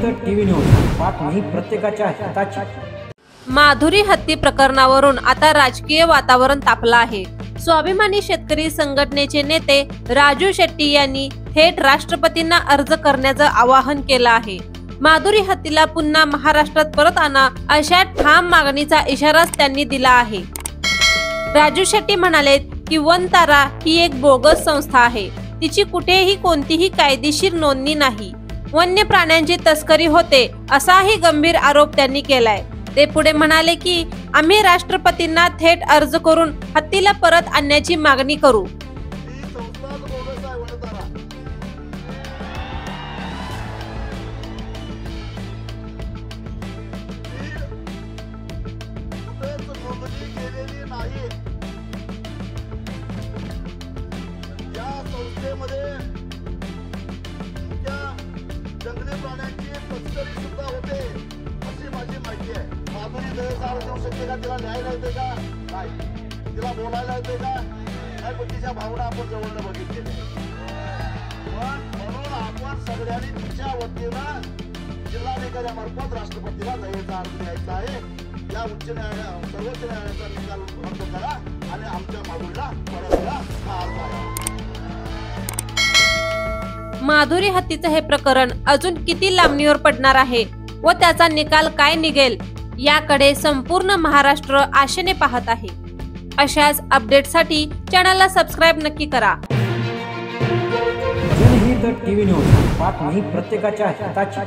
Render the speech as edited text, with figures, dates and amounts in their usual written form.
जनहित TV news, बातमी प्रत्येकाच्या हिताची। माधुरी हत्ती प्रकरणावरून आता राजकीय वातावरण तापलं आहे। स्वाभिमानी शेतकरी संघटनेचे नेते राजू शेट्टी यांनी थेट राष्ट्रपतींना अर्ज करण्याचं आवाहन केलं आहे। माधुरी हत्तीला पुन्हा महाराष्ट्रात परत आणा अशा ठाम मागणीचा इशाराच त्यांनी दिला आहे। राजू शेट्टी म्हणाले की वनतारा ही एक बोगस संस्था आहे, तिची कुठेही कोणतीही कायदेशीर नोंदणी नाही, वन्य प्राण्यांची तस्करी होते असाही गंभीर आरोप त्यांनी केलाय। ते पुढे म्हणाले की आम्ही राष्ट्रपतींना थेट अर्ज करून हत्तीला परत आणण्याची मागणी करू। जंगली प्राण्यांची तस्करी सुद्धा होते अशी माझी माहिती आहे। माधुरी दयासार देऊ शकते का? तिला न्याय लावते का? नाही, तिला बोलायला येते का? नाही, पण तिच्या भावना आपण जवळनं बघितलेल्या म्हणून आपण सगळ्यांनी तिच्या वतीनं जिल्हाधिकाऱ्यामार्फत राष्ट्रपतीला दयेचा अर्ज द्यायचा आहे। या उच्च न्यायालय सर्वोच्च न्यायालयाचा निकाल रद्द करा आणि आमच्या माधुरीला परत द्या हा अर्ज आहे। माधुरी हत्तीचं हे प्रकरण अजून किती लांबणीवर पडणार आहे व त्याचा निकाल काय निघेल याकडे संपूर्ण महाराष्ट्र आशेने पाहत आहे। अशाच अपडेटसाठी चॅनलला सबस्क्राइब नक्की करा। जनहित टीव्ही न्यूज, बातमी प्रत्येकाच्या हिताची।